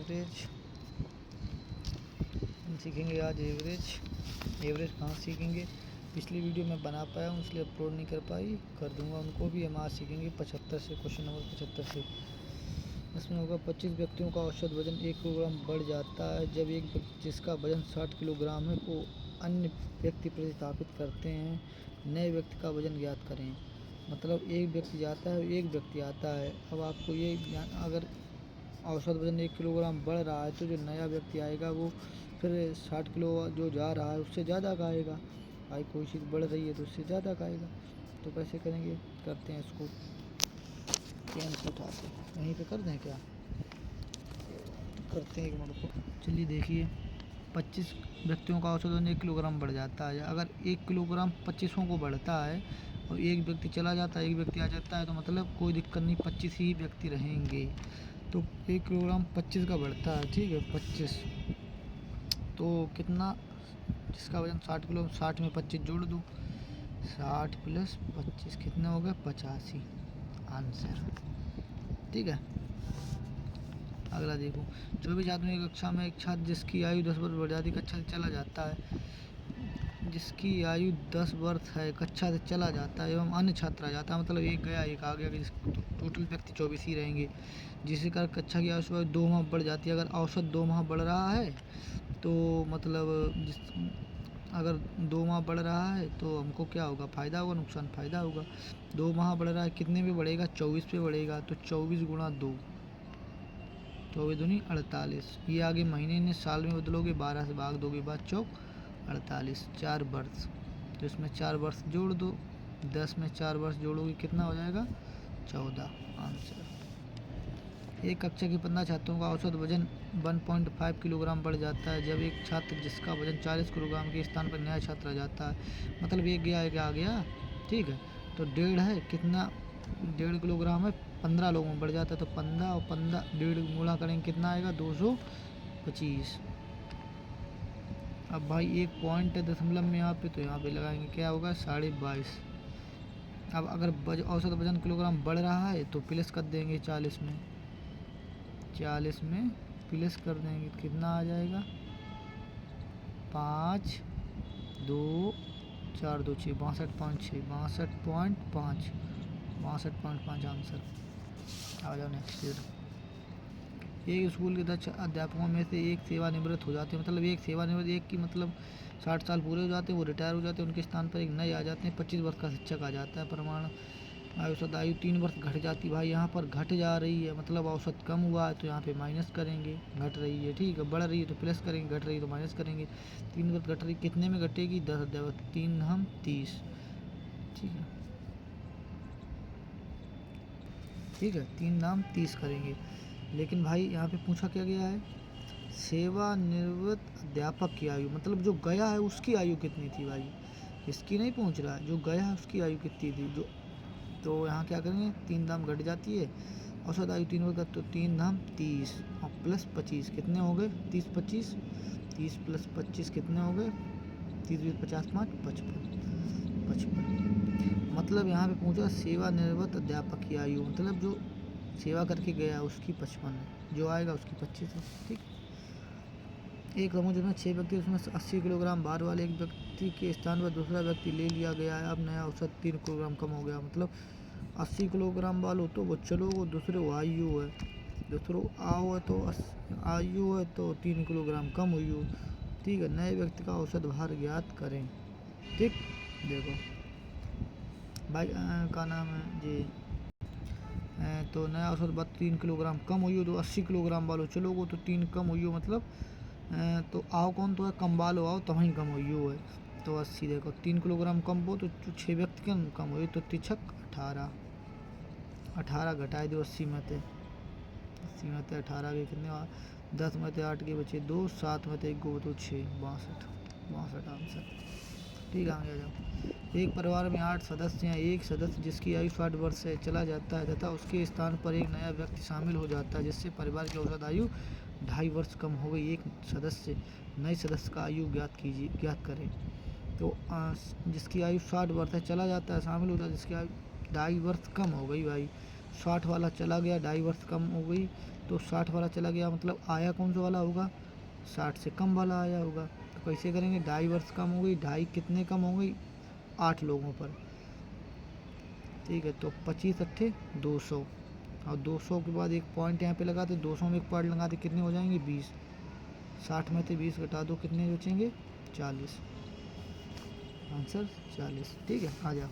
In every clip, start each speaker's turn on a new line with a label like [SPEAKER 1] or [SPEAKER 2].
[SPEAKER 1] Average सीखेंगे आज। Average कहाँ सीखेंगे, पिछली वीडियो में बना पाया हूँ इसलिए अपलोड नहीं कर पाई, कर दूंगा उनको भी। हम आज सीखेंगे 75 से, क्वेश्चन नंबर 75 से। इसमें होगा 25 व्यक्तियों का औसत वजन 1 किलोग्राम बढ़ जाता है जब एक व्यक्ति जिसका वजन 60 किलोग्राम है को अन्य व्यक्ति प्रतिस्थापित करते हैं। नए व्यक्ति का वजन ज्ञात करें। मतलब एक व्यक्ति जाता है, एक व्यक्ति आता है। अब आपको ये ज्ञान, अगर औसत वजन 1 किलोग्राम बढ़ रहा है तो जो नया व्यक्ति आएगा वो फिर 60 किलो जो जा रहा है उससे ज़्यादा खाएगा। भाई कोई चीज़ बढ़ रही है तो उससे ज़्यादा खाएगा, तो कैसे करेंगे, करते हैं इसको। पेन से उठाते यहीं पे कर दें क्या, करते हैं एक मिनट को। चलिए देखिए, 25 व्यक्तियों का औसत वजन 1 किलोग्राम बढ़ जाता है। अगर 1 किलोग्राम 25 को बढ़ता है और एक व्यक्ति चला जाता है, एक व्यक्ति आ जाता है, तो मतलब कोई दिक्कत नहीं, 25 ही व्यक्ति रहेंगे। तो 1 किलोग्राम 25 का बढ़ता है, ठीक है, 25 तो कितना, जिसका वजन 60 किलो, 60 में 25 जोड़ दो, 60 प्लस 25 कितने हो गए, 85 आंसर, ठीक है। अगला देखो, 24 छात्रों की कक्षा में एक छात्र जिसकी आयु 10 वर्ष बढ़ जाती कक्षा से चला जाता है, जिसकी आयु 10 वर्ष है कक्षा से चला जाता है एवं अन्य छात्र आ जाता है। मतलब एक गया एक आ गया, टोटल व्यक्ति 24 ही रहेंगे। जिसके कारण कक्षा की आयु 2 माह बढ़ जाती है। अगर औसत 2 माह बढ़ रहा है तो मतलब अगर 2 माह बढ़ रहा है तो हमको क्या होगा, फ़ायदा होगा नुकसान, फ़ायदा होगा। 2 माह बढ़ रहा है, कितने पे बढ़ेगा, 24 पे बढ़ेगा, तो 24 गुणा 2, 24 दूनी 48। ये आगे महीने ने साल में बदलोगे, 12 से भाग दोगे, बाद चौक 48, 4 वर्ष। तो इसमें 4 वर्ष जोड़ दो, 10 में 4 वर्ष जोड़ोगे कितना हो जाएगा, 14 आंसर। एक कक्षा के 15 छात्रों का औसत वजन 1.5 किलोग्राम बढ़ जाता है जब एक छात्र जिसका वजन 40 किलोग्राम के स्थान पर नया छात्र आ जाता है। मतलब एक गया एक आ गया, ठीक है। तो 1.5 है, कितना 1.5 किलोग्राम है, 15 लोगों में बढ़ जाता है, तो 15 और 15 1.5 गुणा करेंगे कितना आएगा, 225। अब भाई एक पॉइंट है दशमलव में यहाँ पे, तो यहाँ पे लगाएंगे, क्या होगा, 22.5। अब अगर औसत वजन किलोग्राम बढ़ रहा है तो प्लस कर देंगे 40 में, 40 में प्लस कर देंगे, कितना आ जाएगा, 5 2 4 2 6, 62.6, 62.5, 62.5 आंसर। आ जाओ नेक्स्ट। एक स्कूल के 10 अध्यापकों में से एक सेवानिवृत्त हो जाते हैं। मतलब एक सेवानिवृत्त, एक की मतलब 60 साल पूरे हो जाते हैं, वो रिटायर हो जाते हैं, उनके स्थान पर एक नए आ जाते हैं। 25 वर्ष का शिक्षक आ जाता है। प्रमाण औसत आयु 3 वर्ष घट जाती, भाई यहाँ पर घट जा रही है, मतलब औसत कम हुआ है तो यहाँ पे माइनस करेंगे, घट रही है, ठीक है, बढ़ रही है तो प्लस करेंगे, घट रही है तो माइनस करेंगे। 3 वर्ष घट रही, कितने में घटेगी, 10 अध्यापक, 3 हम 30, ठीक है, ठीक है, 3 नाम 30 करेंगे। लेकिन भाई यहाँ पे पूछा क्या गया है, सेवानिवृत्त अध्यापक की आयु, मतलब जो गया है उसकी आयु कितनी थी भाई, इसकी नहीं पूछ रहा है, जो गया है उसकी आयु कितनी थी जो। तो यहाँ क्या करेंगे, 3 दाम घट जाती है, औसत आयु 3 वर्ष, तो 3 दाम 30 और प्लस 25 कितने हो गए, 30 25, 30 प्लस 25 कितने हो गए, 30 50 5 55। मतलब यहाँ पे पूछा सेवानिवृत्त अध्यापक की आयु, मतलब जो सेवा करके गया उसकी 55 है, जो आएगा उसकी 25 है, ठीक। एक समूह जिसमें 6 व्यक्ति, उसमें 80 किलोग्राम भार वाले एक व्यक्ति के स्थान पर दूसरा व्यक्ति ले लिया गया है। अब नया औसत 3 किलोग्राम कम हो गया। मतलब 80 किलोग्राम वालों तो वो चलो, वो दूसरे आयु है, दूसरों आओ है तो आयु है तो 3 किलोग्राम कम हुई हो, ठीक है। नए व्यक्ति का औसत भार ज्ञात करें, ठीक। देखो भाई का नाम है जी, तो नया औसत बात 3 किलोग्राम कम हुई हो, तो 80 किलोग्राम वालों चलो वो तो 3 कम हुई हो, मतलब तो आओ कौन तो है, कम वालो आओ तो वहीं कम हुई हो है, तो 80। देखो 3 किलोग्राम कम हो तो 6 व्यक्ति कम हुई, तो 3 18, 18 घटाए दो 80 में थे, 80 में थे 18 के कितने, 10 में थे 8 के बचे 2, 7 में थे 1 को तो 6, 62 आंसर, ठीक है। आगे आ जाओ। एक परिवार में 8 सदस्य हैं। एक सदस्य जिसकी आयु 60 वर्ष से चला जाता है तथा उसके स्थान पर एक नया व्यक्ति शामिल हो जाता है, जिससे परिवार की औसत आयु 2.5 वर्ष कम हो गई। एक सदस्य नए सदस्य का आयु ज्ञात करें। तो जिसकी आयु 60 वर्ष है चला जाता है, शामिल होता है, जिसकी आयु 2.5 वर्ष कम हो गई। भाई 60 वाला चला गया, 2.5 वर्ष कम हो गई, तो 60 वाला चला गया, मतलब आया कौन सा वाला होगा, 60 से कम वाला आया होगा। तो कैसे करेंगे, 2.5 वर्ष कम हो गई, 2.5 कितने कम हो गई, 8 लोगों पर, ठीक है। तो 25 अट्ठे 200, और 200 के बाद एक पॉइंट यहाँ पे लगाते, 200 में एक पॉइंट लगाते, कितने हो जाएंगे 20, 60 में से 20 घटा दो, कितने बचेंगे 40, आंसर 40, ठीक है। आ जाओ।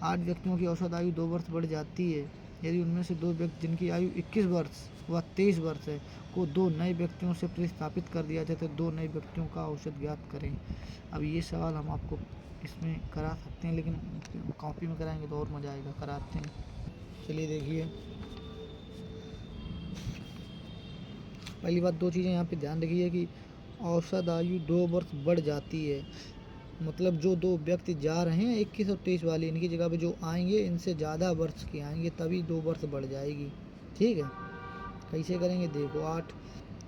[SPEAKER 1] 8 व्यक्तियों की औसत आयु 2 वर्ष बढ़ जाती है यदि उनमें से 2 व्यक्ति जिनकी आयु 21 वर्ष व 23 वर्ष है को 2 नए व्यक्तियों से प्रतिस्थापित कर दिया जाए तो 2 नए व्यक्तियों का औसत ज्ञात करें। अब ये सवाल हम आपको इसमें करा सकते हैं, लेकिन कॉपी में कराएंगे तो और मज़ा आएगा, कराते हैं। चलिए देखिए, पहली बात 2 चीज़ें यहाँ पे ध्यान रखिए कि औसत आयु 2 वर्ष बढ़ जाती है, मतलब जो 2 व्यक्ति जा रहे हैं 21 और 23 वाले, इनकी जगह पे जो आएंगे इनसे ज़्यादा वर्ष के आएंगे, तभी 2 वर्ष बढ़ जाएगी, ठीक है। कैसे करेंगे, देखो 8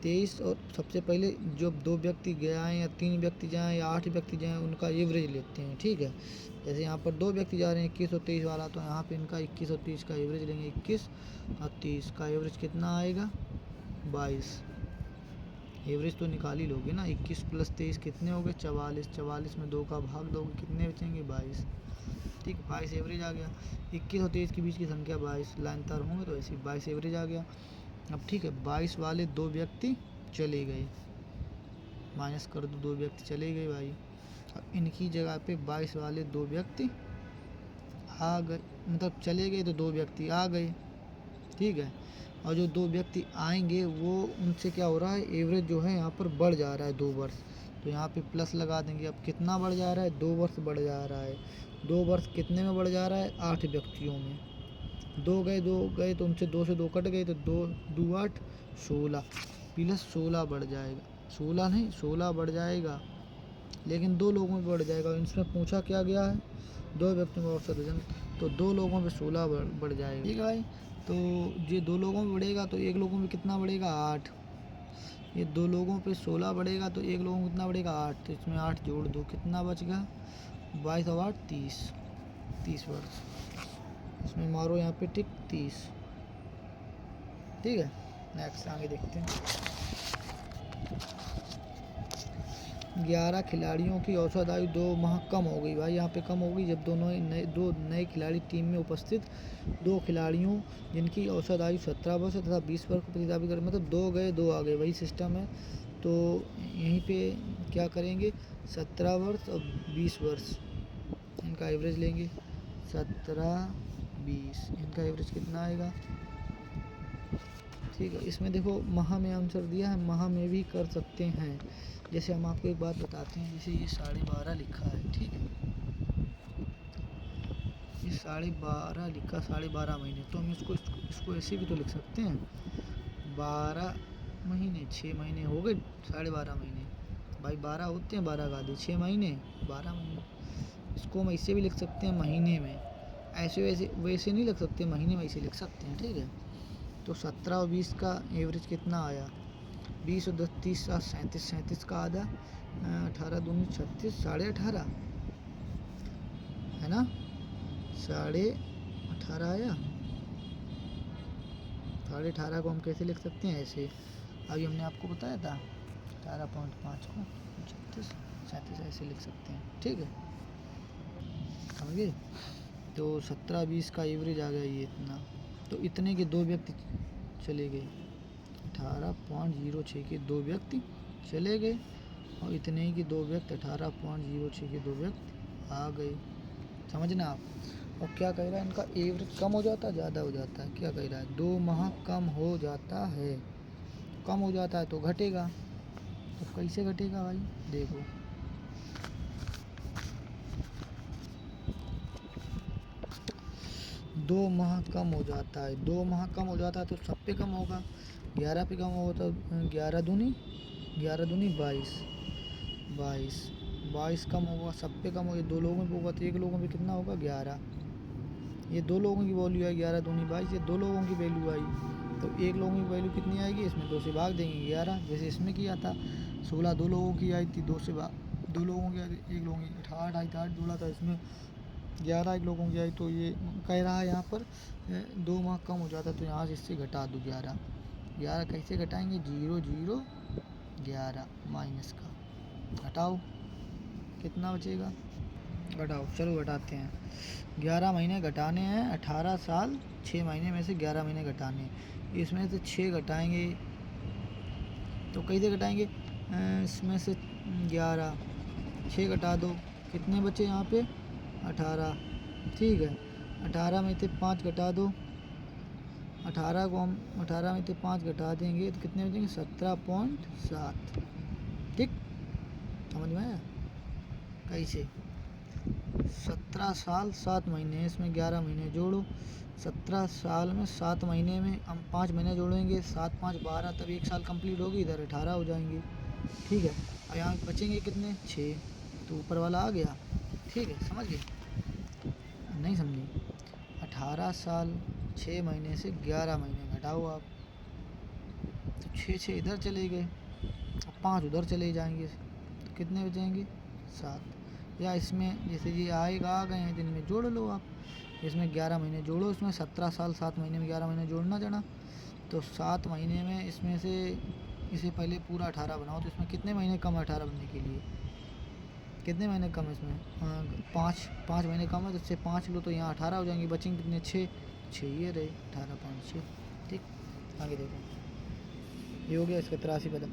[SPEAKER 1] 23, और सबसे पहले जो 2 व्यक्ति जाएँ या 3 व्यक्ति जाएँ या 8 व्यक्ति जाएँ उनका एवरेज लेते हैं, ठीक है। जैसे यहाँ पर 2 व्यक्ति जा रहे हैं 21 और 23 वाला, तो यहाँ पे इनका 21 और 30 का एवरेज लेंगे, 21 और 30 का एवरेज कितना आएगा 22, एवरेज तो निकाल ही लोगे ना। 21 + 23 कितने हो गए 44, 44 में 2 का भाग दोगे कितने बचेंगे 22, ठीक, 22 एवरेज आ गया। 21 और 23 के बीच की संख्या 22, लाइन तार होंगे तो ऐसे 22 एवरेज आ गया। अब ठीक है, 22 वाले 2 व्यक्ति चले गए, माइनस कर दो, 2 व्यक्ति चले गए भाई। अब इनकी जगह पे 22 वाले 2 व्यक्ति आ गए, मतलब चले गए तो 2 व्यक्ति आ गए, ठीक है। और जो 2 व्यक्ति आएंगे वो उनसे क्या हो रहा है, एवरेज जो है यहाँ पर बढ़ जा रहा है 2 वर्ष, तो यहाँ पे प्लस लगा देंगे। अब कितना बढ़ जा रहा है, 2 वर्ष बढ़ जा रहा है। 2 वर्ष कितने में बढ़ जा रहा है, 8 व्यक्तियों में। 2 गए तो उनसे 2 से 2 कट गए, तो 2 2 8 16 प्लस 16 बढ़ जाएगा, 16 नहीं 16 बढ़ जाएगा, लेकिन 2 लोगों में बढ़ जाएगा। इसमें पूछा क्या गया है, 2 व्यक्तियों का औसत वजन, तो 2 लोगों में 16 बढ़ जाएगा, ठीक है भाई। तो ये 2 लोगों में बढ़ेगा तो 1 लोगों में कितना बढ़ेगा 8, ये 2 लोगों पे 16 बढ़ेगा तो 1 लोगों में कितना बढ़ेगा 8, तो इसमें 8 जोड़ दो, कितना बच गया 22 और 8 30, 30 वर्ष। इसमें मारो यहाँ पे टिक 30, ठीक है। नेक्स्ट आगे देखते हैं। 11 खिलाड़ियों की औसत आयु 2 माह कम हो गई, भाई यहाँ पे कम हो गई जब दो नए खिलाड़ी टीम में उपस्थित 2 खिलाड़ियों जिनकी औसत आयु 17 वर्ष तथा 20 वर्ष को प्रतिस्थापित करें, मतलब 2 गए 2 आ गए, वही सिस्टम है। तो यहीं पे क्या करेंगे, 17 वर्ष और 20 वर्ष इनका एवरेज लेंगे, 17 20 इनका एवरेज कितना आएगा, ठीक है। इसमें देखो माह में आंसर दिया है, माह में भी कर सकते हैं। जैसे हम आपको एक बात बताते हैं, जैसे ये 12.5 लिखा है, ठीक है, ये 12.5 लिखा, 12.5 महीने, तो हम इसको ऐसे भी तो लिख सकते हैं, 12 महीने 6 महीने हो गए 12.5 महीने, भाई 12 होते हैं 12 का आधे 6 महीने 12 महीने। इसको हम ऐसे भी लिख सकते हैं महीने में, ऐसे वैसे नहीं लिख सकते, महीने में ऐसे लिख सकते हैं, ठीक है। तो 17 और 20 का एवरेज कितना आया, 20 और 10 30 37, 37 का आधा, 18 दूनी 36, 18.5 है ना, 18.5 आया, 18.5 को हम कैसे लिख सकते हैं, ऐसे अभी हमने आपको बताया था 18.5 को 36 37 ऐसे लिख सकते हैं, ठीक है। आगे तो 17 20 का एवरेज आ गया ये इतना, तो इतने के 2 व्यक्ति चले गए, 18.06 के 2 व्यक्ति चले गए, और इतने ही के 2 व्यक्ति 18.06 के 2 व्यक्ति आ गए, समझना आप। और क्या कह रहा है, इनका एवरेज कम हो जाता है ज़्यादा हो जाता है, क्या कह रहा है 2 माह कम हो जाता है, कम हो जाता है तो घटेगा, तो कैसे घटेगा भाई, देखो 2 माह कम हो जाता है, 2 माह कम हो जाता है तो सब पे कम होगा, 11 पे कम होगा तो 11 दूनी 22, 22 कम होगा, सब पे कम होगा, 2 लोगों पे होगा तो 1 लोगों पे कितना होगा 11, ये 2 लोगों की वैल्यू है 11 दूनी 22, ये 2 लोगों की वैल्यू आई, तो 1 लोगों की वैल्यू कितनी आएगी, इसमें 2 से भाग देंगे 11, जैसे इसमें किया था 16 2 लोगों की आई थी, 2 से 2 लोगों की आई थी, 1 लोगों की 18 आई था, 8 जोड़ा था, इसमें 11 1 लोगों की आई, तो ये कह रहा है यहाँ पर 2 माह कम हो जाता है, तो यहाँ से इससे घटा दो 11, 11 कैसे घटाएंगे, 0 0 11 माइनस का घटाओ, कितना बचेगा, घटाओ। चलो घटाते हैं। 11 महीने घटाने हैं, 18 साल 6 महीने में से 11 महीने घटाने हैं। इसमें से 6 घटाएंगे तो कैसे घटाएंगे, इसमें से 11 6 घटा दो, कितने बचे यहाँ पे 18, ठीक है। 18 में से 5 घटा दो, 18 को हम 18 में से 5 घटा देंगे तो कितने बचेंगे 17.7, ठीक, समझ में आया कैसे। 17 साल 7 महीने, इसमें 11 महीने जोड़ो, 17 साल में 7 महीने में हम 5 महीने जोड़ेंगे, 7 5 12, तब 1 साल कंप्लीट होगी, इधर 18 हो जाएंगे, ठीक है। और यहाँ बचेंगे कितने 6, तो ऊपर वाला आ गया, ठीक है, समझ गए, नहीं समझे। 18 साल 6 महीने से 11 महीने घटाओ आप, तो 6 इधर चले गए, अब 5 उधर चले जाएंगे, तो कितने बचेंगे 7। या इसमें जैसे ये आएगा, आ गए हैं, दिन में जोड़ लो आप, इसमें 11 महीने जोड़ो, इसमें 17 साल 7 महीने में 11 महीने जोड़ना जाना, तो 7 महीने में इसमें से इसे पहले पूरा 18 बनाओ, तो इसमें कितने महीने कम है 18 बनने के लिए, कितने महीने कम है इसमें, हाँ 5 महीने कम है, तो इससे 5 लो तो यहाँ 18 हो जाएंगे, बचेंगे कितने 6 ये रहे 18 5 6, ठीक। आगे देखो, ये हो गया इसका 83 पता।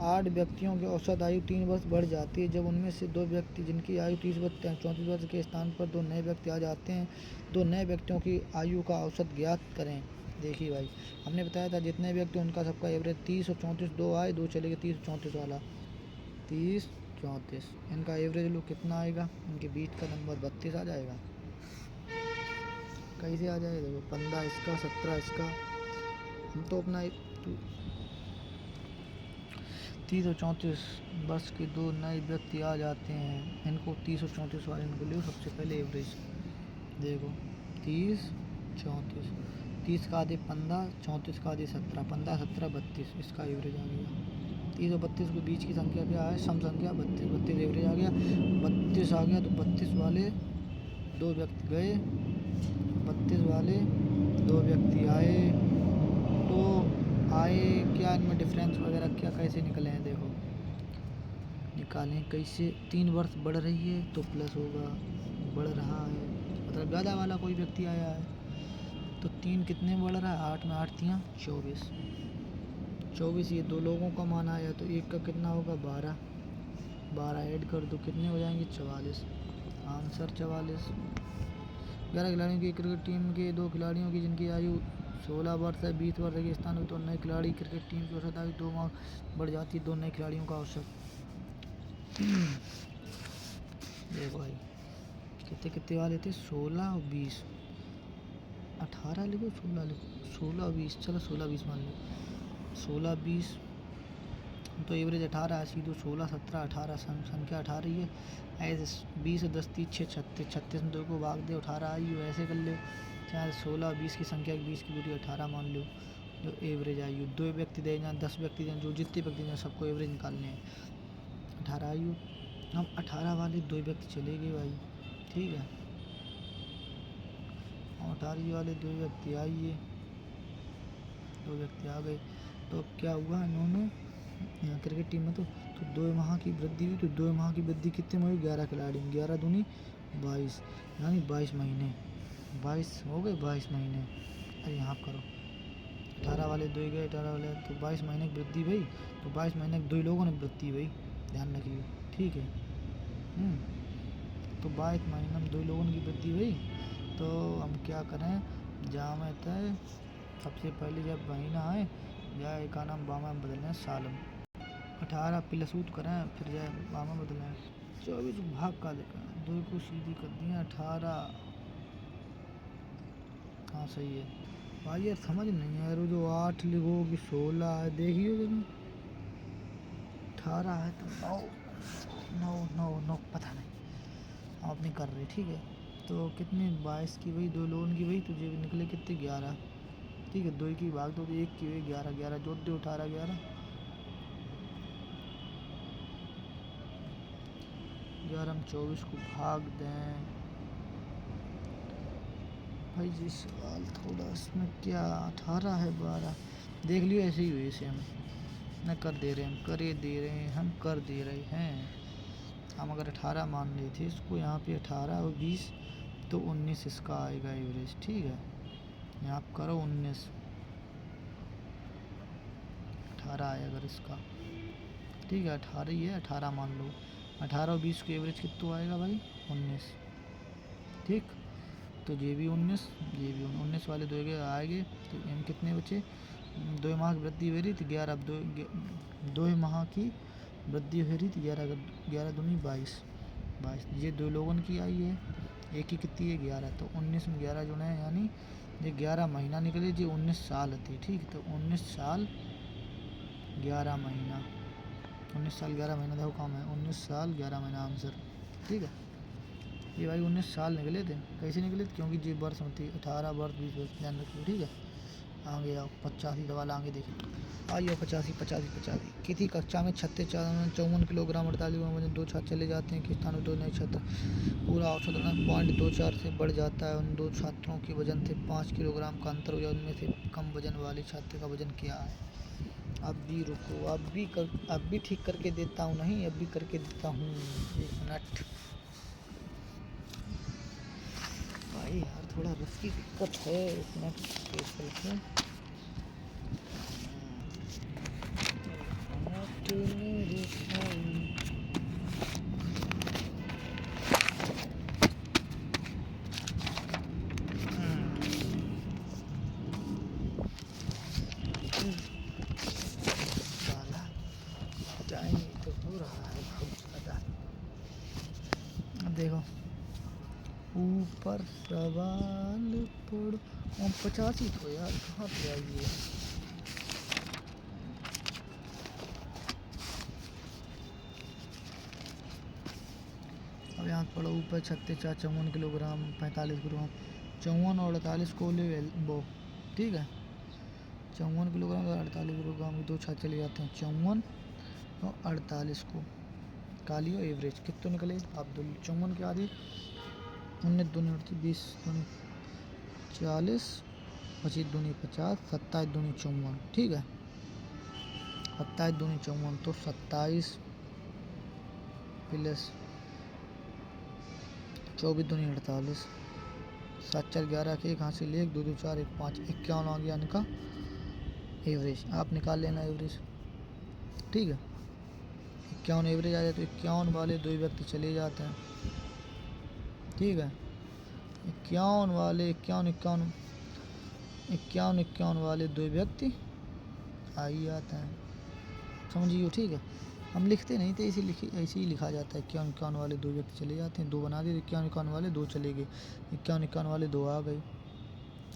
[SPEAKER 1] 8 व्यक्तियों की औसत आयु 3 वर्ष बढ़ जाती है जब उनमें से 2 व्यक्ति जिनकी आयु 30 वर्ष 34 वर्ष के स्थान पर 2 नए व्यक्ति आ जाते हैं। 2 नए व्यक्तियों की आयु का औसत ज्ञात करें। देखिए भाई, हमने बताया था जितने व्यक्ति उनका सबका एवरेज 30 और 34, 2 आए 2 चले गए, 30 और 34 वाला, 30 34, इनका एवरेज लो कितना आएगा, इनके बीच का नंबर 32 आ जाएगा। कैसे आ जाएगा देखो, 15 इसका 17 इसका, हम तो अपना 30 और 34 वर्ष के 2 नए व्यक्ति आ जाते हैं, इनको 30 और 34 वाले इनको लो सबसे पहले एवरेज, देखो 30 34, 30 का आधे 15, 34 का आधे 17, 15 17 32, इसका एवरेज आ गया। 30 और 32 के बीच की संख्या क्या है, सम संख्या 32, 32 एवरेज आ गया, 32 आ गया, तो 32 वाले 2 व्यक्ति गए, 32 वाले 2 व्यक्ति आए, तो आए क्या, इनमें डिफरेंस वगैरह क्या कैसे निकले हैं, देखो निकालें कैसे। 3 वर्ष बढ़ रही है तो प्लस होगा, बढ़ रहा है मतलब ज़्यादा वाला कोई व्यक्ति आया है, तो 3 कितने बढ़ रहा है, 8 में 8 3 24, 24 ये 2 लोगों का मान आया, तो एक का कितना होगा 12, 12 ऐड कर दो कितने हो जाएंगे 44, आंसर 44। 11 खिलाड़ियों की क्रिकेट टीम के 2 खिलाड़ियों की जिनकी आयु 16 वर्ष है 20 वर्ष के स्थान में 2 नए खिलाड़ी, क्रिकेट टीम की औसत आयु 2 माह बढ़ जाती है, 2 नए खिलाड़ियों का औसत। देखो भाई कितने कितने वाले थे, 16 और 20, 18 लिखो 16 लिखो, 16 20, चलो 16 20 मान लो, 16 20 तो एवरेज 18 है, सीधो 16 17 18 संख्या 18 ही है, ऐसे 20 और 10 30 6 36, 36 में 2 को भाग दे 18 आई हो, ऐसे कर लो, चाहे 16 20 की संख्या 20 की दूरी 18 मान लो, जो एवरेज आयु 2 व्यक्ति दे जाए 10 व्यक्ति दें, जो जितने व्यक्ति दें सबको एवरेज निकालने हैं, 18 आयु। हम 18 वाले 2 व्यक्ति चले गए भाई, ठीक है, और 18 वाले 2 व्यक्ति आइए, 2 व्यक्ति आ गए, तो क्या हुआ इन्होंने यहाँ क्रिकेट टीम में तो 2 माह की वृद्धि हुई, तो 2 माह की वृद्धि कितने में हुई, 11 खिलाड़ी, 11 दूनी 22, यानी 22 महीने, 22 हो गए 22 महीने। अरे यहाँ करो, 18 वाले 2 गए, 18 वाले तो 22 महीने की वृद्धि हुई, तो 22 महीने 2 लोगों ने वृद्धि हुई, ध्यान रखिए, ठीक है। तो 22 महीने में 2 लोगों की वृद्धि हुई, तो हम क्या करें, जहाँ में तय सबसे पहले जब महीना आए जाए का नाम बामा में बदलना है सालम, 18 प्लस ऊट करें फिर जाए बामा बदलें, 24 भाग का लेकर 2 को सीधी कर दिया 18, हाँ सही है भाई, यार समझ नहीं यार, जो 8 लिखो कि 16 है, देखिए जरा 18 है तो 9 9 9 9 पता नहीं, हम अपनी कर रहे, ठीक है। तो कितने 22 की वही 2 लोगों की वही, तुझे निकले कितने 11, ठीक है, 2 की भाग दो तो 1 की हुई 11, 11 जोड़ दो 18 11, 11 हम 24 को भाग दें भाई, जी सवाल थोड़ा इसमें क्या, 18 है 12, देख लियो ऐसे ही हुए सेम न कर दे रहे हैं, करे दे रहे हैं, हम कर दे रहे हैं। हम अगर 18 मान रहे थे इसको, यहाँ पे 18 और 20 तो 19 इसका आएगा एवरेज। ठीक है, यहाँ आप करो 19, 18 आया अगर इसका। ठीक है 18 ही है, 18 मान लो। 18 और 20 को एवरेज कितना आएगा भाई 19। ठीक, तो ये भी 19, ये भी 19 वाले दो आएंगे। तो इन कितने बचे, 2 माह की वृद्धि हो रही थी 11, अब 2 माह की वृद्धि हो रही थी 11, 11 दूनी 22, ये 2 लोगों की आई है, एक की कितनी है 11, तो 19 में 11 जुड़े हैं, यानी ये 11 महीना निकले, जो 19 साल थे। ठीक, तो 19 साल 11 महीना, 19 साल 11 महीना देखो काम है, 19 साल 11 महीना आंसर। ठीक है, ये भाई 19 साल निकले थे। कैसे निकले थे, क्योंकि जी वर्ष में थी 18 वर्ष 20 वर्ष, ध्यान रखिए। ठीक है, आगे आओ 85 सवाल आगे देखिए। आइए 85 किसी कक्षा में 54 किलोग्राम 48 वजन 2 छात्र चले जाते हैं कि स्थान में 2 नए छात्र, पूरा औसत वजन 0.24 से बढ़ जाता है। उन 2 छात्रों के वजन से 5 किलोग्राम का अंतर हो जाए, उनमें से कम वजन वाले छात्र का वजन क्या है। अब भी रुको, अब भी ठीक करके देता हूँ, नहीं अब भी करके देता हूँ, 1 मिनट भाई यार, थोड़ा रफ की दिक्कत है, 1 मिनट करके टाइम तो हो रहा है बहुत ज़्यादा। अब देखो ऊपर सवाल पढ़ो, 85 तो यार कहाँ पे आइए। अब यहाँ पढ़ो, ऊपर 36 4 54 किलोग्राम 45 किलोग्राम, 54 और 48 को ले वो। ठीक है, 54 किलोग्राम और 48 किलोग्राम 2 छात्र चले जाते हैं, 54 और 48 को कालियो एवरेज कितने निकले। अब्दुल 54 के आदि 19 दूनी 20 दूनी 40, 25 दूनी 50, 27 दूनी 54। ठीक है, 27 दूनी 54, तो 27 प्लस 24 दूनी 48, 7 4 11 के 1 हासिल 1 2 2 4 1 5, 51 आ गया इनका एवरेज। आप निकाल लेना एवरेज। ठीक है, 51 एवरेज आ जाए तो 51 वाले 2 व्यक्ति चले जाते हैं। ठीक है, 51 वाले 51 वाले 2 व्यक्ति आ ही जाते हैं, समझिए। ठीक है, हम लिखते नहीं थे, ऐसे ही लिखा जाता है। 51 वाले 2 व्यक्ति चले जाते हैं, 2 बना दिए, 51 वाले 2 चले गए, 51 वाले 2 आ गए।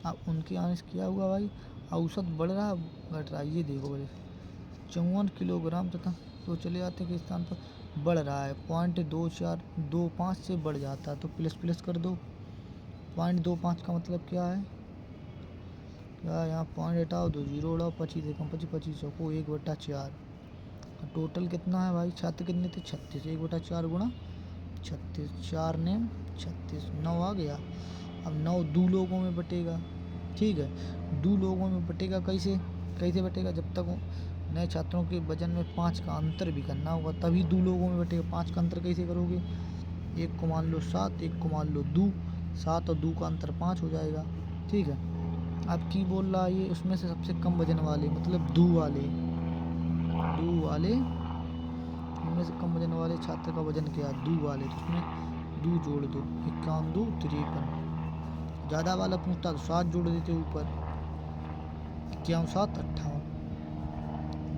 [SPEAKER 1] अब उनके आने से क्या हुआ भाई, औसत बढ़ रहा घट रहा, ये देखो भाई 54 किलोग्राम तथा 2 चले जाते हैं के स्थान पर बढ़ रहा है, 0.2425 से बढ़ जाता है, तो प्लस प्लस कर दो। 0.25 का मतलब क्या है, क्या यहाँ पॉइंट हटाओ, 2 जीरो उड़ाओ, 25 एकम 25 25 चौको 1/4। टोटल कितना है भाई, छात्र कितने थे 36, 1/4 गुणा 36, 4 ने 36, 9 आ गया। अब 9 दो लोगों में बटेगा। ठीक है, 2 लोगों में बटेगा, कैसे कैसे बटेगा, जब तक नए छात्रों के वजन में 5 का अंतर भी करना होगा, तभी 2 लोगों में बटेगा। 5 का अंतर कैसे करोगे, 1 को मान लो 7, 1 को मान लो 2, 7 और 2 का अंतर 5 हो जाएगा। ठीक है, अब की बोल रहा है ये उसमें से सबसे कम वजन वाले, मतलब 2 वाले इनमें से कम वजन वाले छात्र का वजन क्या है, 2 वाले, तो उसमें 2 जोड़ दो, 51 2 53। ज़्यादा वाला पूछता तो 7 जोड़ देते ऊपर, 51 7 58,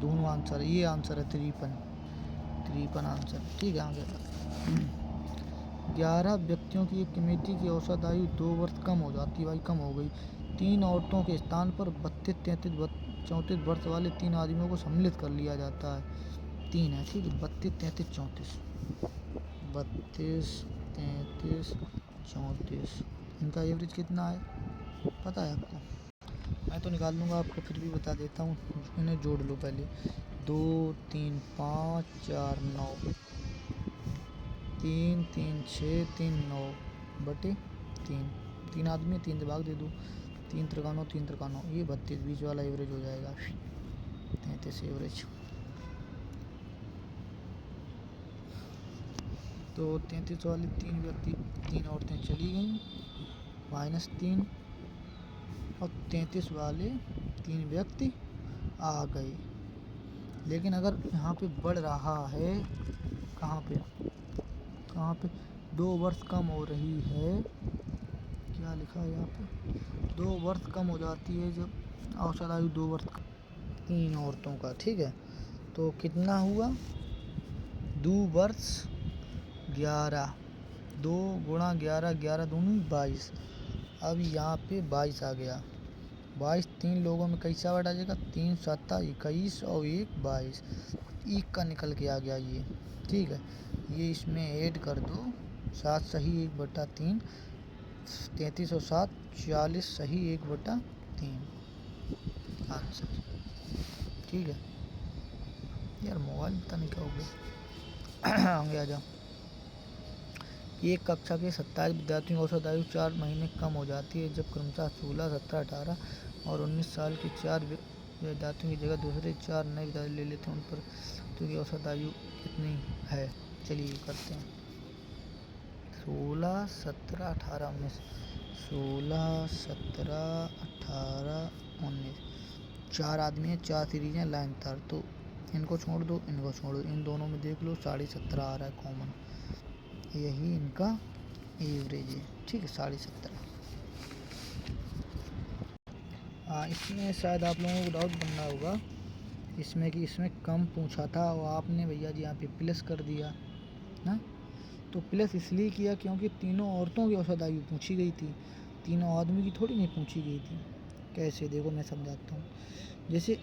[SPEAKER 1] दोनों आंसर, ये आंसर है 53 आंसर। ठीक है, आगे 11 व्यक्तियों की एक कमेटी की औसत आयु 2 वर्ष कम हो जाती, भाई कम हो गई। 3 औरतों के स्थान पर 32 33 34 वर्ष वाले 3 आदमियों को सम्मिलित कर लिया जाता है। 3 है, ठीक है, 32 33 34, 32 33 34, इनका एवरेज कितना है पता है आपको, मैं तो निकाल लूँगा, आपको फिर भी बता देता हूँ। इन्हें जोड़ लो पहले, 2 3 5 4 9, 3 3 6 3 9 बटे 3, 3 आदमी 3 से भाग दे दो, 3 तिरकानों 3 तिरकानों, ये 32 बीच वाला एवरेज हो जाएगा 33 एवरेज। तो 33 वाले 3 व्यक्ति 3 औरतें चली गईं -3, और 33 वाले 3 व्यक्ति आ गए। लेकिन अगर यहाँ पे बढ़ रहा है, कहाँ पे 2 वर्ष कम हो रही है, क्या लिखा है यहाँ पे, 2 वर्ष कम हो जाती है जब औसत आयु 2 वर्ष 3 औरतों का, ठीक है। तो कितना हुआ, 2 वर्ष 11, 2 गुणा 11, 11 दूनी 22। अब यहाँ पे 22 आ गया, 22 3 लोगों में कैसा बढ़ा जाएगा, 3 7 21 और 1 22, 1 का निकल के आ गया ये, ठीक है। ये इसमें ऐड कर दो, 7 सही 1/3, 33 और 7 40 सही 1/3 आंसर, ठीक है। यार मोबाइल पता नहीं क्या हो गया। आगे आ जाओ। एक कक्षा के 27 विद्यार्थियों की औसत आयु 4 महीने कम हो जाती है जब क्रमशः 16, 17, 18 और 19 साल के 4 विद्यार्थियों की जगह दूसरे 4 नए विद्यार्थी ले लेते हैं। उन पर की औसत आयु कितनी है? चलिए करते हैं। 16, 17, 18, 19, 16, 17, 18, 19, 4 आदमी हैं, 4 सीरीज हैं लाइन तार, तो इनको छोड़ दो, इनको छोड़ दो, इन दोनों में देख लो 17.5 आ रहा है कॉमन, यही इनका एवरेज है, ठीक है 17.5। इसमें शायद आप लोगों को डाउट बनना होगा इसमें कि इसमें कम पूछा था और आपने भैया जी यहाँ पे प्लस कर दिया ना। तो प्लस इसलिए किया क्योंकि तीनों औरतों की औसत आयु पूछी गई थी, तीनों आदमी की थोड़ी नहीं पूछी गई थी। कैसे, देखो मैं समझाता हूँ। जैसे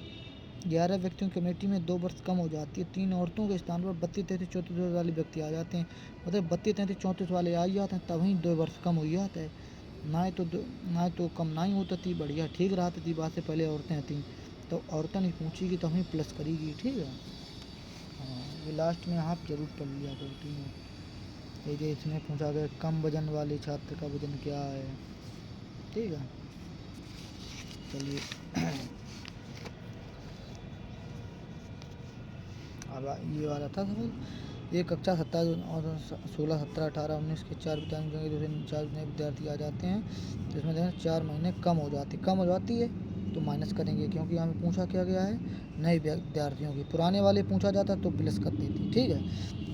[SPEAKER 1] 11 व्यक्तियों की कमेटी में 2 वर्ष कम हो जाती है, 3 औरतों के स्थान पर 32, 33, 34 वाले व्यक्ति आ जाते हैं, मतलब 32, 33, 34 वाले आ जाते हैं, तभी 2 वर्ष कम हो जाता है। ना तो कम ना ही होता थी, बढ़िया ठीक रहा थी बात से पहले औरतें थीं, तो औरतें नहीं पूछेगी तो हमें प्लस करेगी, ठीक है। हाँ, ये लास्ट में आप जरूर पढ़ लिया करती हैं। ये इसमें पूछा गया कम वजन वाले छात्र का वजन क्या है, ठीक है। चलिए अब ये वाला था सवाल। एक कक्षा 27 और 16, 17, 18, 19 के 4 विद्यार्थी दूसरे 4 नए विद्यार्थी आ जाते हैं, तो इसमें देखें 4 महीने कम हो जाती है तो माइनस करेंगे, क्योंकि यहाँ पे पूछा क्या गया है नए विद्यार्थियों की। पुराने वाले पूछा जाता तो प्लस कर देती, ठीक है।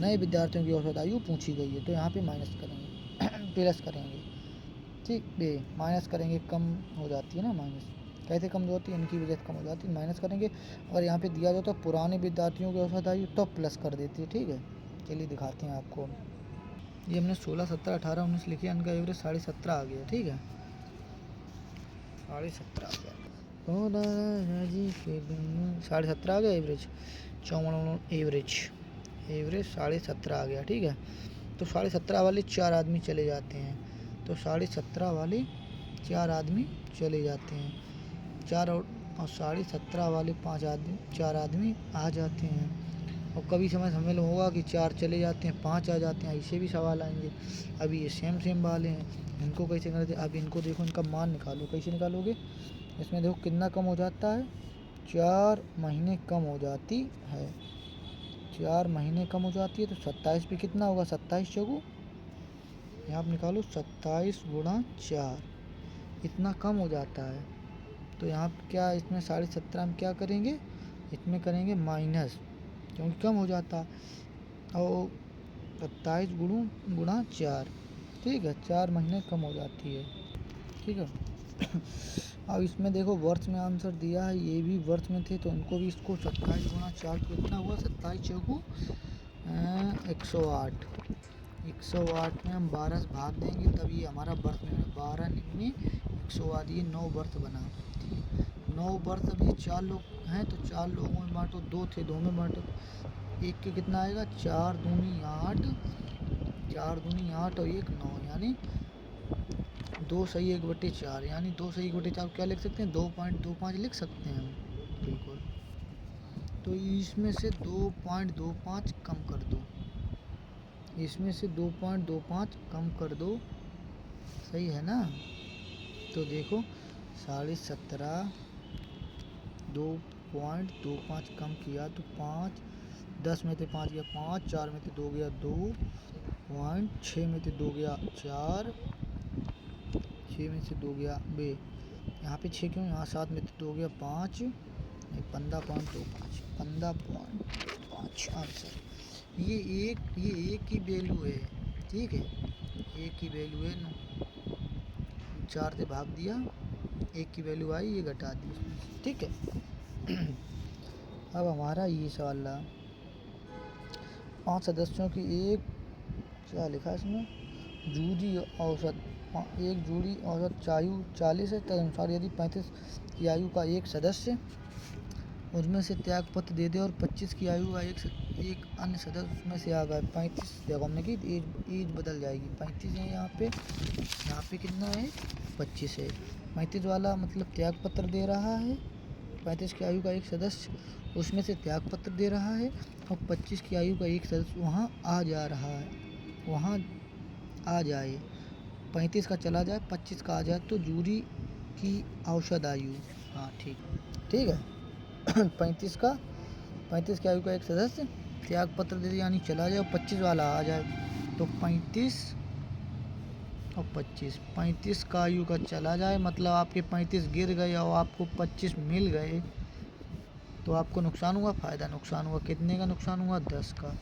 [SPEAKER 1] नए विद्यार्थियों की औसत आयु पूछी गई है तो यहाँ पे माइनस करेंगे प्लस करेंगे, ठीक है। माइनस करेंगे, कम हो जाती है ना, माइनस कैसे कम होती है, इनकी वजह से कम हो जाती है, माइनस करेंगे। अगर यहाँ पे दिया जाता तो पुराने विद्यार्थियों की औसत आयु तो प्लस कर देती है, ठीक है। चलिए दिखाते हैं आपको। ये हमने 16, 17, 18, 19 लिखे, इनका एवरेज 17.5 आ गया, ठीक है 17.5 आ गया। 17.5 आ गया एवरेज, 54 एवरेज 17.5 आ गया, ठीक है। तो 17.5 वाले 4 आदमी चले जाते हैं, तो 17.5 वाले 4 आदमी चले जाते हैं, 4 और 17.5 वाले 4 आदमी आ जाते हैं। और कभी समय में होगा कि 4 चले जाते हैं 5 आ जाते हैं, ऐसे भी सवाल आएंगे। अभी ये सेम वाले हैं, इनको कैसे करते हैं, अब इनको देखो, इनका मान निकालो, कैसे निकालोगे। इसमें देखो कितना कम हो जाता है, 4 महीने कम हो जाती है, 4 महीने कम हो जाती है, तो 27 पे कितना होगा, 27 चौगु यहाँ आप निकालो 27 गुणा 4, इतना कम हो जाता है। तो यहाँ क्या इसमें 17.5 में क्या करेंगे, इसमें करेंगे माइनस, क्योंकि कम हो जाता। और 27 गुणा 4, ठीक है 4 महीने कम हो जाती है, ठीक है। अब इसमें देखो वर्ष में आंसर दिया है, ये भी वर्ष में थे तो इनको भी इसको 27 गुणा 4 कितना हुआ, 27 चौगु 108, 108 में हम 12 से भाग देंगे तब ये हमारा वर्ष में 12 में 108, ये 9 वर्ष बना, ठीक है 9 वर्ष। अभी 4 लोग हैं तो 4 लोगों में बांटो, 2 थे 2 में बांटो, एक के कितना आएगा, 4 दूनी 8, 4 दूनी 8 और 1 9, यानी 2 सही 1/4, यानी 2 सही 1/4 क्या लिख सकते हैं, 2.25 लिख सकते हैं हम, बिल्कुल। तो इसमें से 2.25 कम कर दो, इसमें से 2.25 कम कर दो, सही है ना। तो देखो 17.5 2.25 कम किया तो 5, 10 में से 5 गया 5, 4 में से 2 गया 2.6 में से 2 गया 4, 6 में से 2 गया बे, यहाँ पे 6 क्यों, यहाँ 7 में से 2 गया 5, 15.25 15.5 आंसर। ये एक की वैल्यू है, ठीक है, एक की वैल्यू है, 4 से भाग दिया, एक की वैल्यू आई, ये घटा दी, ठीक है। अब हमारा ये सवाल रहा, 5 सदस्यों की एक, क्या लिखा है इसमें, जूरी औसत, एक जूरी औसत आयु 40 है, तदनुसार यदि 35 की आयु का एक सदस्य उसमें से त्यागपत्र दे दे और 25 की आयु का एक अन्य सदस्य उसमें से आ गया, 35 देखो हमने की एज बदल जाएगी, 35 है यहाँ पे कितना है, 25 है, 35 वाला मतलब त्यागपत्र दे रहा है, 35 की आयु का एक सदस्य उसमें से त्यागपत्र दे रहा है और 25 की आयु का एक सदस्य वहाँ आ जा रहा है, वहाँ आ जाए, 35 का चला जाए 25 का आ जाए तो जूरी की औसत आयु, हाँ ठीक है। 35 की आयु का एक सदस्य त्यागपत्र दे दे यानी चला जाए और 25 वाला आ जाए, तो 35 और 25 का आयु का चला जाए मतलब आपके 35 गिर गए और आपको 25 मिल गए, तो आपको नुकसान हुआ, फ़ायदा नुकसान हुआ, कितने का नुकसान हुआ, 10 का,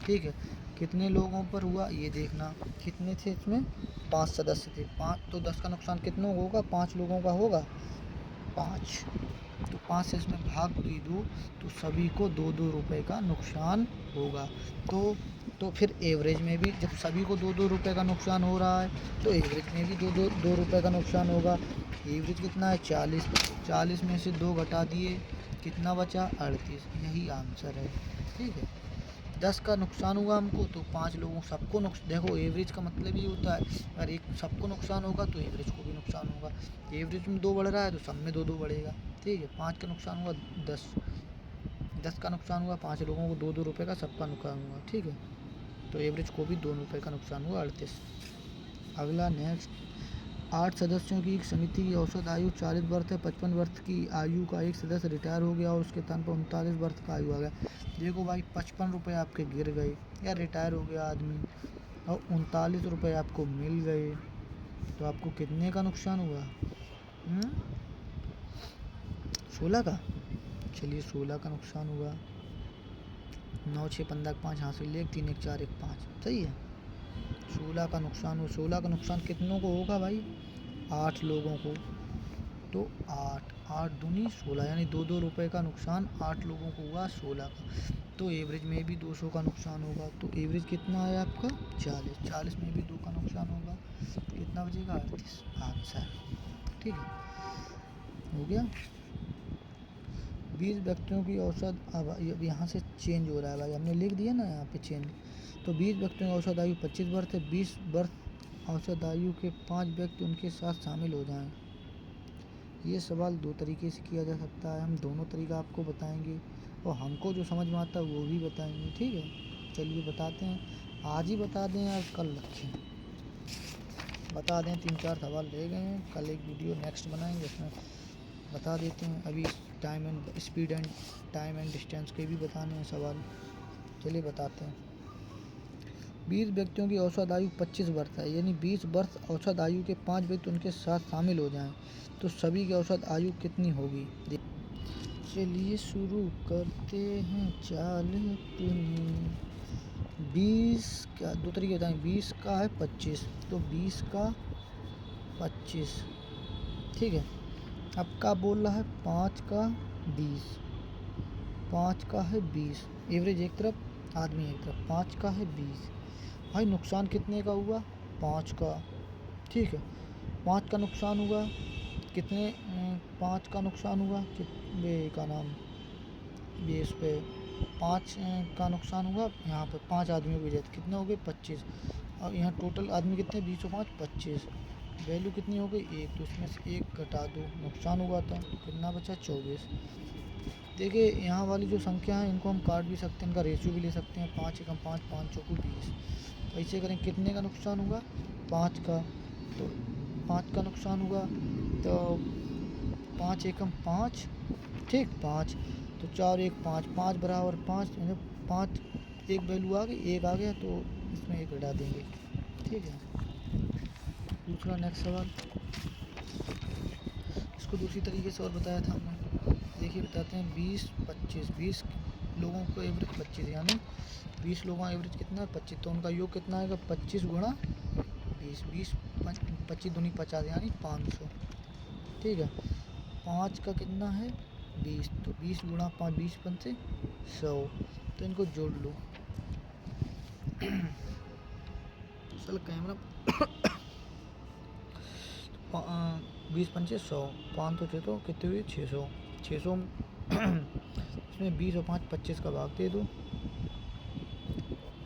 [SPEAKER 1] ठीक है। कितने लोगों पर हुआ ये देखना, कितने थे इसमें, 5 सदस्य थे, 5 तो 10 का नुकसान कितनों होगा, 5 लोगों का होगा, 5, तो 5 से इसमें भाग भी दो तो सभी को 2-2 रुपये का नुकसान होगा, तो फिर एवरेज में भी जब सभी को 2-2 रुपये का नुकसान हो रहा है तो एवरेज में भी 2 रुपये का नुकसान होगा। एवरेज कितना है, 40 में से 2 घटा दिए, कितना बचा, 38, यही आंसर है, ठीक है। 10 का नुकसान हुआ हमको तो 5 लोगों सबको देखो एवरेज का मतलब ये होता है, अगर एक सबको नुकसान होगा तो एवरेज को भी नुकसान होगा, एवरेज में 2 बढ़ रहा है तो सब में 2-2 बढ़ेगा, ठीक है। 5 का नुकसान हुआ 10 का नुकसान हुआ, 5 लोगों को 2-2 रुपये का सबका नुकसान हुआ, ठीक है, तो एवरेज को भी 2 रुपये का नुकसान हुआ, 38। अगला नेक्स्ट, 8 सदस्यों की एक समिति की औसत आयु 40 वर्ष है, 55 वर्ष की आयु का एक सदस्य रिटायर हो गया और उसके स्थान पर 39 वर्ष का आयु आ गया। देखो भाई 55 रुपये आपके गिर गए या रिटायर हो गया आदमी और 39 रुपये आपको मिल गए, तो आपको कितने का नुकसान हुआ, 16 का, चलिए 16 का नुकसान हुआ, 9, 6, 15, 5 हासिल 1, 3, 1, 4, 1, 5, सही है। 16 का नुकसान हुआ, 16 का नुकसान कितनों को होगा भाई, 8 लोगों को, तो 8 दूनी 16 यानी 2-2 रुपये का नुकसान 8 लोगों को हुआ 16 का, तो एवरेज में भी 200 का नुकसान होगा, तो एवरेज कितना है आपका 40 में भी 2 का नुकसान होगा, कितना बचेगा 38 आंसर, ठीक है, हो गया। 20 व्यक्तियों की औसत, अब यहाँ से चेंज हो रहा है भाई, हमने लिख दिया ना यहाँ पे चेंज, तो 20 व्यक्तियों की औसत आयु 25 वर्ष है, 20 वर्ष औसत आयु के 5 व्यक्ति उनके साथ शामिल हो जाएं। ये सवाल 2 तरीके से किया जा सकता है, हम दोनों तरीका आपको बताएंगे और हमको जो समझ में आता है वो भी बताएंगे, ठीक है। चलिए बताते हैं, आज ही बता दें या कल रखें, बता दें, 3-4 सवाल रह गए हैं, कल एक वीडियो नेक्स्ट बनाएंगे उसमें बता देते हैं, अभी time and speed and time and distance के भी बताने हैं सवाल, चलिए बताते हैं। 20 व्यक्तियों की औसत आयु 25 वर्ष है, यानी 20 वर्ष औसत आयु के 5 व्यक्ति उनके साथ शामिल हो जाएं, तो सभी की औसत आयु कितनी होगी। चलिए शुरू करते हैं, चाल 20 का 2 तरीके बताएं, 20 का है 25, तो 20 का 25, ठीक है। अब का बोल रहा है 5 का 20, 5 का है 20, एवरेज एक तरफ आदमी एक तरफ, 5 का है 20, भाई नुकसान कितने का हुआ 5 का, ठीक है। 5 का नुकसान हुआ कितने, 5 का नुकसान हुआ ये का नाम ये इस पे 5 का नुकसान हुआ, यहाँ पे 5 आदमियों की वजह कितने हो गए 25, और यहाँ टोटल आदमी कितने 20 और 5 25, वैल्यू कितनी हो गई 1, तो इसमें से 1 घटा दो, नुकसान हुआ था कितना बचा 24। देखिए यहाँ वाली जो संख्या है इनको हम काट भी सकते हैं, इनका रेशियो भी ले सकते हैं, 5 एकम 5, 5 चौको 20, ऐसे करें कितने का नुकसान हुआ 5 का, तो 5 का नुकसान हुआ तो 5 एकम 5, ठीक 5, तो 4 1 5, 5 बराबर 5, मतलब 5 एक वैल्यू आ गई, एक आ गया तो इसमें एक घटा देंगे, ठीक है। दूसरा नेक्स्ट सवाल, इसको दूसरी तरीके से और बताया था हमने। देखिए बताते हैं 20 25, 20 लोगों को एवरेज 25, यानी 20 लोगों का एवरेज कितना है 25, तो उनका योग कितना आएगा 25 गुणा 20, 20 25 दूनी 50, यानी 500, ठीक है। 5 का कितना है 20, तो 20 गुणा 5, 20 पंचे 100, तो इनको जोड़ लो। चल कैमरा 20 पंचे 100, 5 तो 6 तो कितने हुए 600, 600 इसमें 20 और 5 25 का भाग दे दो,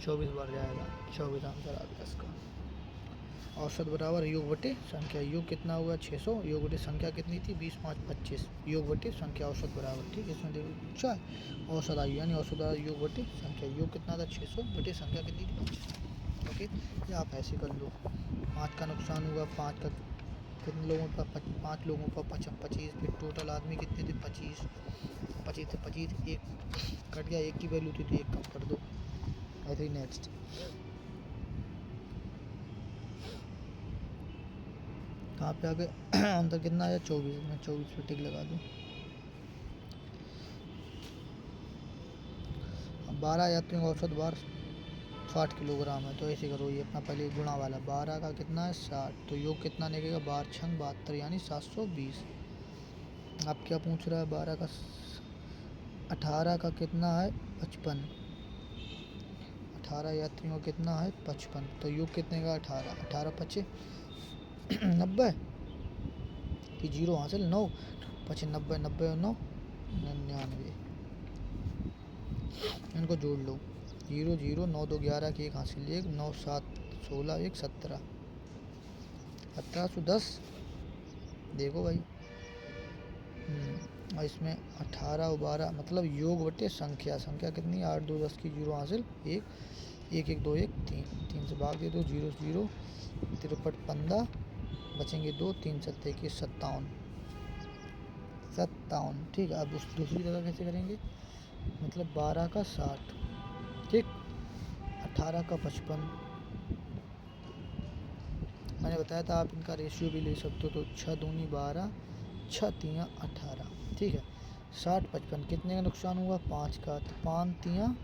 [SPEAKER 1] 24 बार जाएगा, 24 आंसर आ गया इसका। औसत बराबर योग बटे संख्या, योग कितना हुआ 600, योग बटे संख्या कितनी थी 20 5 25, योग बटे संख्या औसत बराबर, ठीक है। इसमें देखो अच्छा औसत आयु, यानी औसत बराबर योग बटे संख्या, योग कितना था 600 बटे संख्या कितनी थी 25, ओके। या आप ऐसे कर लो, 5 का नुकसान हुआ, 5 का कितने लोगों का 5 लोगों का 25, फिर टोटल आदमी कितने थे 25, 25 से 25 एक कट गया, एक की वैल्यू थी तो एक कम कर दो, ऐसे ही नेक्स्ट। कहाँ पे आगे अंतर कितना आया 24, में 24 पे टिक लगा दूँ। अब 12 यात्रियों का औसत भार 60 किलोग्राम है, तो ऐसे करो, ये अपना पहले गुणा वाला 12 का कितना है 60, तो योग कितना निकलेगा 12 छंग 72, यानी 720। अब क्या पूछ रहा है 12 का 18 का कितना है 55, 18 यात्रियों का कितना है 55, तो योग कितने का 18, 18 पचे 90 कि जीरो हासिल 9 पचे 90, 90 और 9 99, इनको जोड़ लो, 0 0 9 2 11 की एक हासिल 1, 9 7 16 1 17, 1710, देखो भाई। और इसमें 18 और 12 मतलब योग बटे संख्या, संख्या कितनी 8 2 10 की जीरो हासिल 1 1 1 2 1 3, 3 से भाग दे दो, 0 0 तिरपट 15 बचेंगे 2, 3 7 21 57, 57, ठीक है। अब उस दूसरी जगह कैसे करेंगे, मतलब 12 का 60, ठीक, 18 का 55, मैंने बताया था आप इनका रेशियो भी ले सकते हो, तो 6 दूनी 12 6 3 18, ठीक है। 60 55 कितने का नुकसान हुआ 5 का, तो 5 3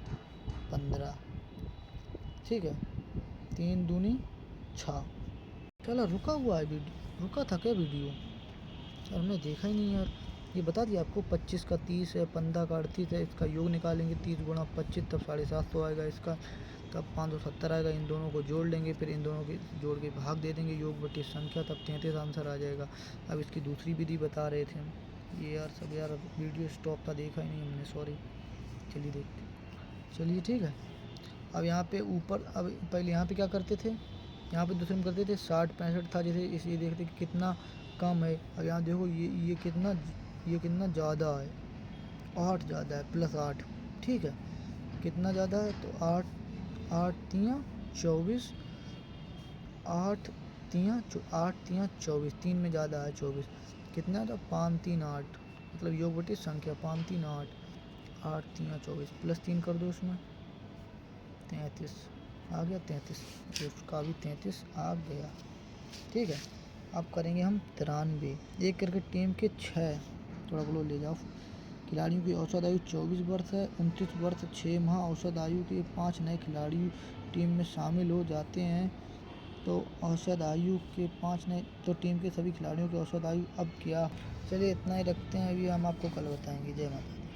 [SPEAKER 1] 15, ठीक है, 3 दूनी 6। चलो रुका हुआ है वीडियो, रुका था क्या वीडियो यार, हमने देखा ही नहीं यार। ये बता दिया आपको 25 का 30 है, 15 का 38 है, इसका योग निकालेंगे 30 गुणा 25 तब 750 आएगा इसका, तब 570 आएगा, इन दोनों को जोड़ लेंगे, फिर इन दोनों के जोड़ के भाग दे देंगे योग बटे संख्या, तब 33 आंसर आ जाएगा। अब इसकी दूसरी विधि बता रहे थे हम, ये यार सब यार वीडियो स्टॉप का देखा ही नहीं हमने, सॉरी। चलिए देखते, चलिए ठीक है। अब यहाँ पे ऊपर, अब पहले यहाँ पे क्या करते थे, यहाँ पे दूसरे में करते थे 60 65 था, जैसे इसे देखते कि कितना कम है। अब यहाँ देखो ये कितना ज़्यादा है, 8 ज़्यादा है, +8, ठीक है। कितना ज़्यादा है तो 8 8 3 24, 8 3 24, 3 में ज़्यादा है 24, कितना था 5 3 8, मतलब योग बटे संख्या 5 3 8, 8 3 24 +3 कर दो उसमें 33 आ गया, 33, उसका भी 33 आ गया, ठीक है। अब करेंगे हम 93, एक क्रिकेट टीम के 6, थोड़ा बोलो ले जाओ, खिलाड़ियों की औसत आयु 24 वर्ष है, 29 वर्ष 6 माह औसत आयु के 5 नए खिलाड़ी टीम में शामिल हो जाते हैं, तो औसत आयु के 5 नए, तो टीम के सभी खिलाड़ियों की औसत आयु अब क्या। चलिए इतना ही रखते हैं, अभी हम आपको कल बताएंगे। जय माता दी।